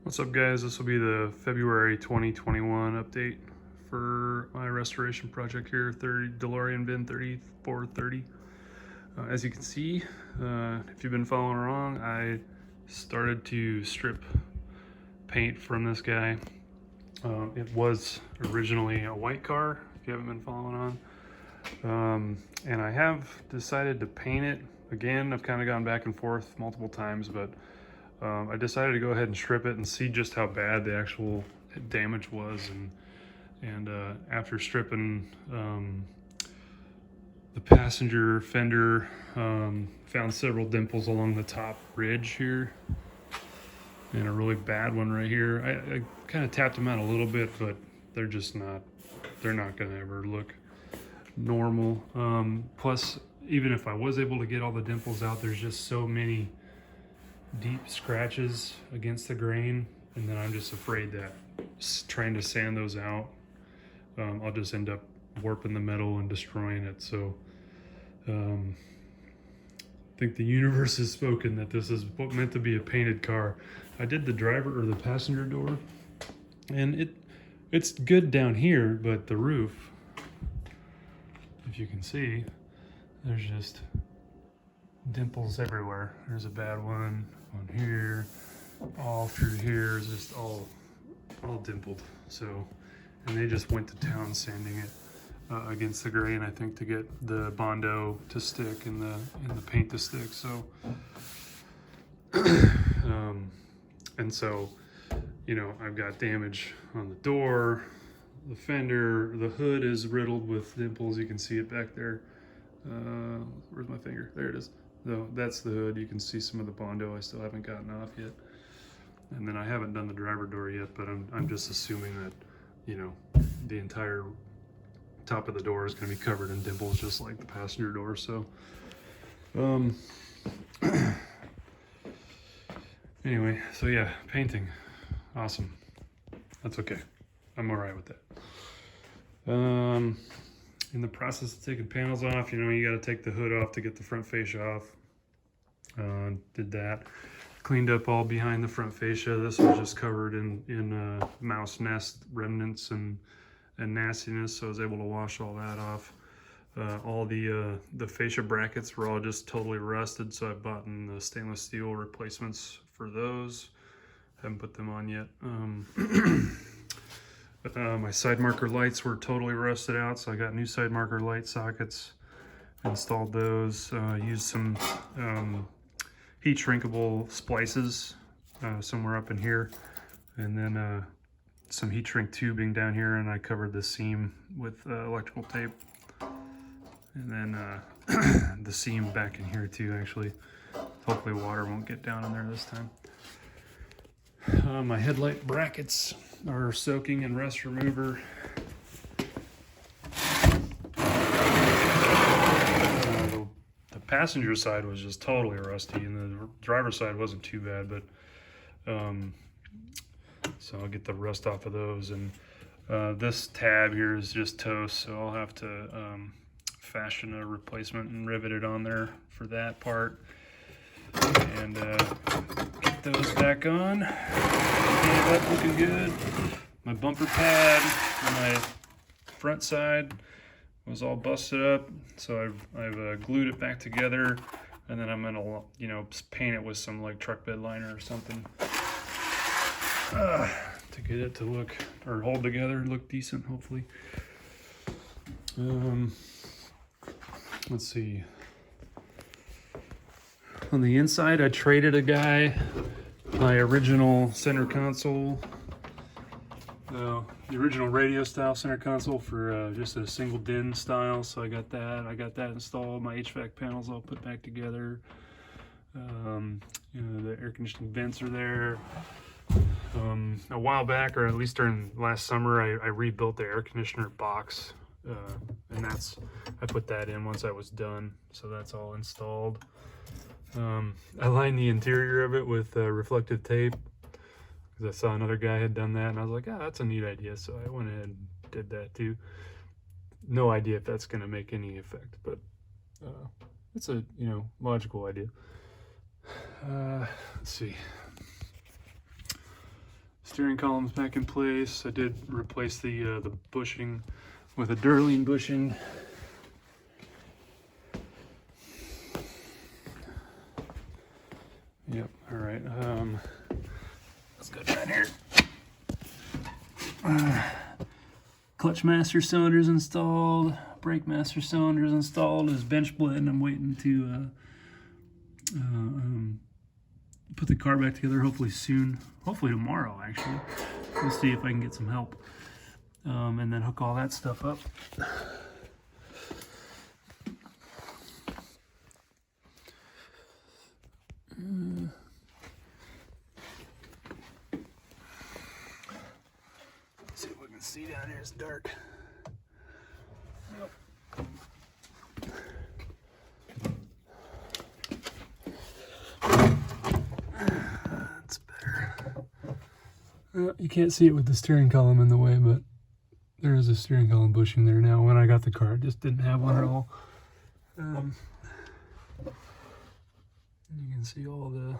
What's up, guys? This will be the February 2021 update for my restoration project here, Delorean bin 3430. As you can see, if you've been following along, I started to strip paint from this guy. It was originally a white car, if you haven't been following on. And I have decided to paint it again. I've kind of gone back and forth multiple times, but I decided to go ahead and strip it and see just how bad the actual damage was. And after stripping the passenger fender, found several dimples along the top ridge here, and a really bad one right here. I kind of tapped them out a little bit, but they're not gonna ever look normal. Plus, even if I was able to get all the dimples out, there's just so many deep scratches against the grain, and then I'm just afraid that trying to sand those out, I'll just end up warping the metal and destroying it. So I think the universe has spoken that this is what meant to be a painted car. I did the driver or the passenger door, and it's good down here, but the roof, if you can see, there's just dimples everywhere. There's a bad one on here, all through here is just all dimpled. So, and they just went to town sanding it against the grain, I think, to get the Bondo to stick and the paint to stick. So, and so, you know, I've got damage on the door, the fender, the hood is riddled with dimples. You can see it back there. Where's my finger? There it is. So that's the hood. You can see some of the Bondo I still haven't gotten off yet. And then I haven't done the driver door yet, but I'm just assuming that, you know, the entire top of the door is going to be covered in dimples just like the passenger door. So anyway, so yeah, painting. Awesome. That's okay. I'm all right with that. In the process of taking panels off, you know, you got to take the hood off to get the front fascia off. Did that. Cleaned up all behind the front fascia. This was just covered in mouse nest remnants and nastiness, so I was able to wash all that off. All the fascia brackets were all just totally rusted, so I bought in the stainless steel replacements for those. Haven't put them on yet. My side marker lights were totally rusted out, so I got new side marker light sockets, installed those, used some heat shrinkable splices somewhere up in here, and then some heat shrink tubing down here, and I covered the seam with electrical tape, and then the seam back in here too, actually. Hopefully water won't get down in there this time. My headlight brackets are soaking in rust remover. The passenger side was just totally rusty, and the driver's side wasn't too bad, but so I'll get the rust off of those. And this tab here is just toast, so I'll have to fashion a replacement and rivet it on there for that part. And get those back on. Okay, that's looking good. My bumper pad on my front side was all busted up, so I've glued it back together, and then I'm gonna, you know, paint it with some like truck bed liner or something to get it to look or hold together and look decent, hopefully. Let's see. On the inside, I traded a guy my original center console, the original radio style center console, for just a single DIN style. So I got that installed. My HVAC panels all put back together. You know, the air conditioning vents are there. A while back, or at least during last summer, I rebuilt the air conditioner box, and I put that in once I was done. So that's all installed. I lined the interior of it with reflective tape because I saw another guy had done that, and I was like, that's a neat idea. So I went ahead and did that too. No idea if that's going to make any effect, but it's a, you know, logical idea. Let's see. steering column's back in place. I did replace the bushing with a Delorean bushing. Yep. All right. Let's go down here. Clutch master cylinders installed. Brake master cylinders installed. Is bench blend. I'm waiting to put the car back together. Hopefully soon. Hopefully tomorrow. Actually, we'll see if I can get some help. And then hook all that stuff up. See what we can see down here. It's dark. That's better. You can't see it with the steering column in the way, but there is a steering column bushing there now. When I got the car, it just didn't have one at all. You can see all the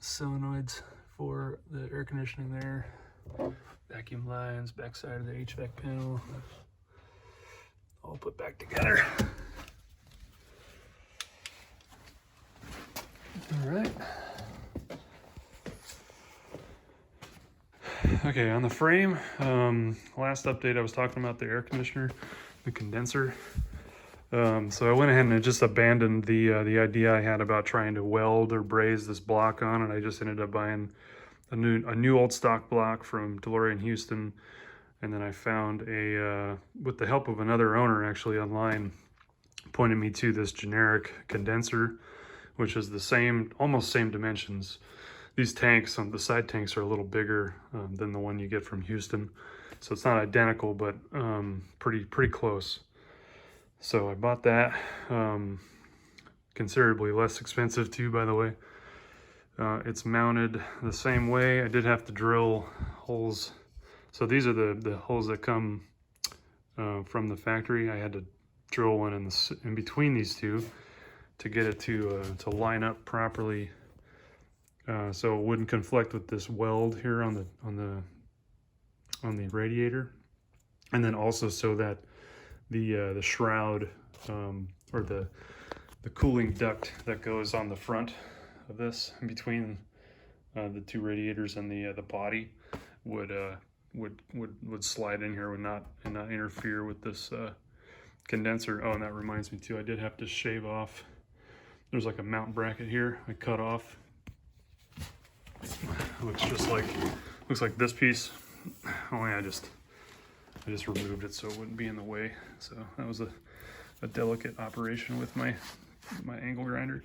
solenoids for the air conditioning there. Vacuum lines, backside of the HVAC panel. All put back together. All right. Okay, on the frame, last update I was talking about the air conditioner, the condenser. So I went ahead and just abandoned the idea I had about trying to weld or braze this block on, and I just ended up buying a new old stock block from Delorean Houston, and then I found with the help of another owner actually online, pointed me to this generic condenser, which is the same, almost same dimensions. These tanks, the side tanks are a little bigger than the one you get from Houston, so it's not identical, but pretty close. So I bought that, considerably less expensive too, by the way. It's mounted the same way. I did have to drill holes. So these are the holes that come from the factory. I had to drill one in between these two to get it to line up properly, so it wouldn't conflict with this weld here on the radiator, and then also so that the shroud or the cooling duct that goes on the front of this, in between the two radiators and the body, would slide in here, would not interfere with this condenser. Oh, and that reminds me too, I did have to shave off. There's like a mount bracket here I cut off. Looks like this piece. Only I just removed it so it wouldn't be in the way. So that was a delicate operation with my angle grinder.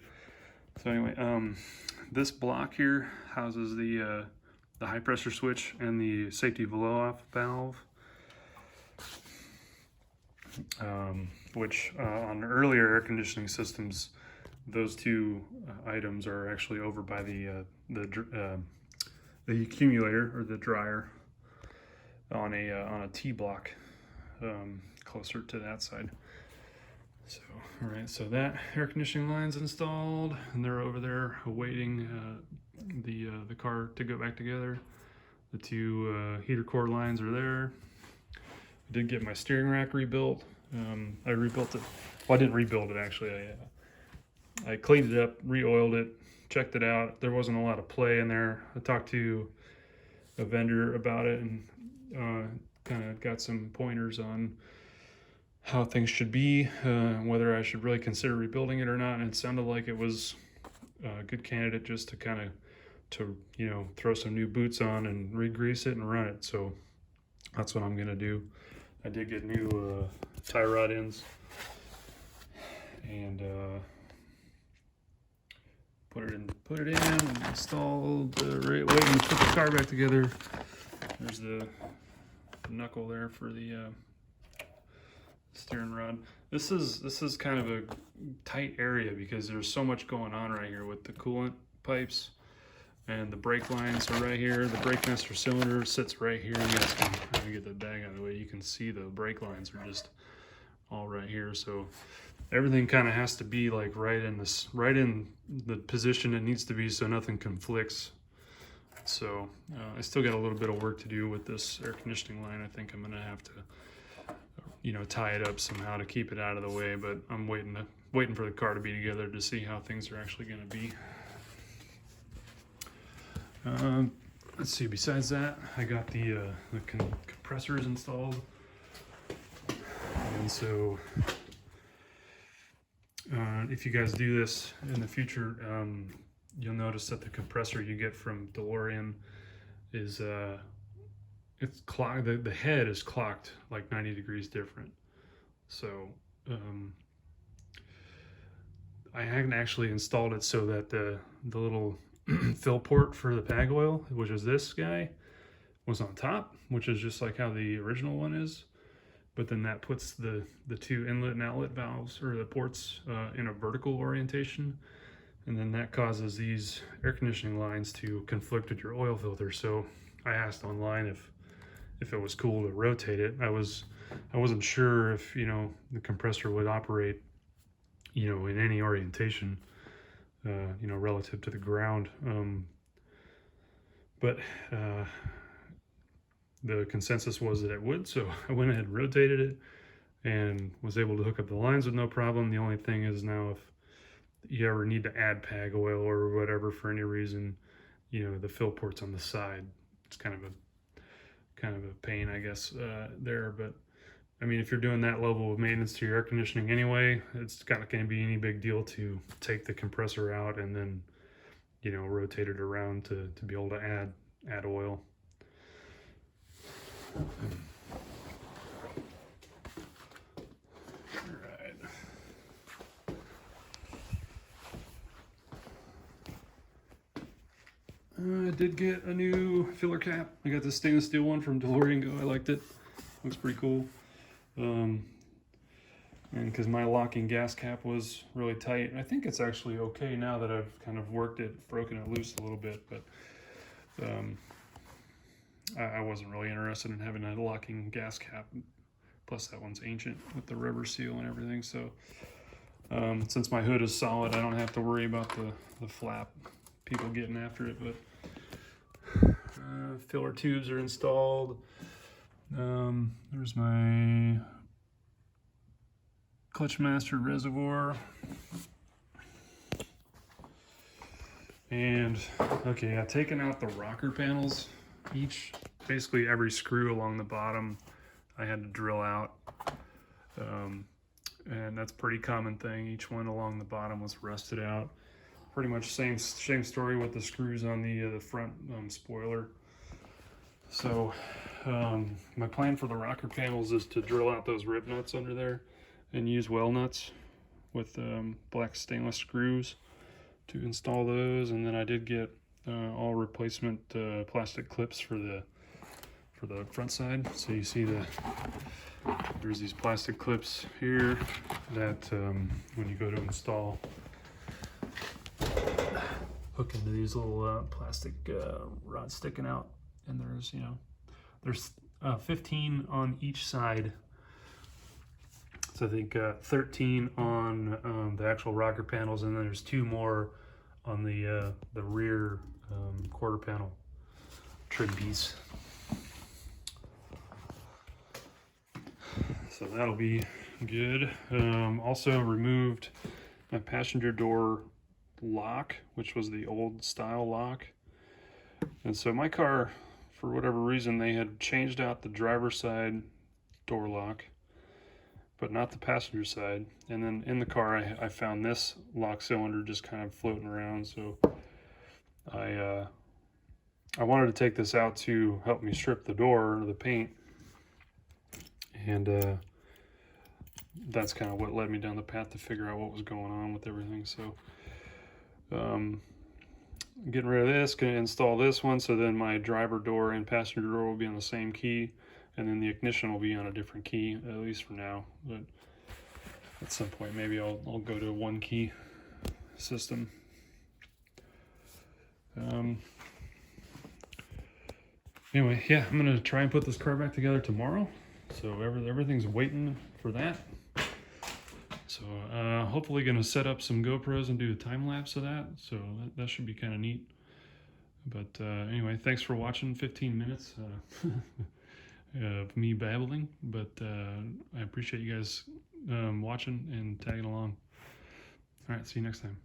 So anyway, this block here houses the high pressure switch and the safety blow-off valve, which on earlier air conditioning systems, those two items are actually over by the accumulator or the dryer on a T block, closer to that side. So, all right, so that air conditioning line's installed, and they're over there awaiting the car to go back together. The two heater core lines are there. I did get my steering rack rebuilt. I rebuilt it. Well, I didn't rebuild it actually. I cleaned it up, re-oiled it, checked it out. There wasn't a lot of play in there. I talked to a vendor about it and kind of got some pointers on how things should be, whether I should really consider rebuilding it or not. And it sounded like it was a good candidate just to kind of throw some new boots on and re-grease it and run it. So that's what I'm gonna do. I did get new tie rod ends and put it in and installed waiting to put the car back together. There's the knuckle there for the steering rod. This is kind of a tight area because there's so much going on right here with the coolant pipes, and the brake lines are right here. The brake master cylinder sits right here. You guys can, let me get the bag out of the way. You can see the brake lines are just all right here. So everything kind of has to be like right in the position it needs to be, so nothing conflicts So I still got a little bit of work to do with this air conditioning line. I think I'm gonna have to, tie it up somehow to keep it out of the way, but I'm waiting for the car to be together to see how things are actually gonna be. Let's see, besides that, I got the compressors installed. And so if you guys do this in the future, you'll notice that the compressor you get from Delorean is it's clocked. The head is clocked like 90 degrees different. So I hadn't actually installed it so that the little fill port for the PAG oil, which is this guy, was on top, which is just like how the original one is. But then that puts the two inlet and outlet valves, or the ports, in a vertical orientation. And then that causes these air conditioning lines to conflict with your oil filter. So I asked online if it was cool to rotate it. I wasn't sure if, the compressor would operate, in any orientation, relative to the ground. But the consensus was that it would, so I went ahead and rotated it and was able to hook up the lines with no problem. The only thing is now if you ever need to add PAG oil or whatever for any reason, the fill port's on the side. It's kind of a pain, I guess, there. But I mean, if you're doing that level of maintenance to your air conditioning anyway, it's not going to be any big deal to take the compressor out and then, rotate it around to be able to add oil. I did get a new filler cap. I got this stainless steel one from Delorean. I liked it. Looks pretty cool. And because my locking gas cap was really tight, I think it's actually okay now that I've kind of worked it, broken it loose a little bit. But I wasn't really interested in having a locking gas cap. Plus, that one's ancient with the rubber seal and everything. So since my hood is solid, I don't have to worry about the flap people getting after it. But filler tubes are installed. There's my clutch master reservoir. And okay, I've taken out the rocker panels. Basically every screw along the bottom I had to drill out. And that's a pretty common thing. Each one along the bottom was rusted out. Pretty much same story with the screws on the front spoiler. So my plan for the rocker panels is to drill out those rib nuts under there and use well nuts with black stainless screws to install those. And then I did get all replacement plastic clips for the front side. So you see there's these plastic clips here that when you go to install, hook into these little plastic rods sticking out, and there's 15 on each side. So I think 13 on the actual rocker panels, and then there's 2 more on the rear quarter panel trim piece. So that'll be good. Also removed my passenger door lock, which was the old style lock. And so my car, for whatever reason, they had changed out the driver's side door lock, but not the passenger side. And then in the car, I found this lock cylinder just kind of floating around. So I wanted to take this out to help me strip the door or the paint. And that's kind of what led me down the path to figure out what was going on with everything. So getting rid of this, going to install this one, so then my driver door and passenger door will be on the same key, and then the ignition will be on a different key, at least for now. But at some point maybe I'll go to a 1-key system. Anyway, yeah, I'm gonna try and put this car back together tomorrow, so everything's waiting for that. So hopefully gonna set up some GoPros and do a time lapse of that, so that should be kind of neat. But anyway, thanks for watching 15 minutes of me babbling. But I appreciate you guys watching and tagging along. All right, see you next time.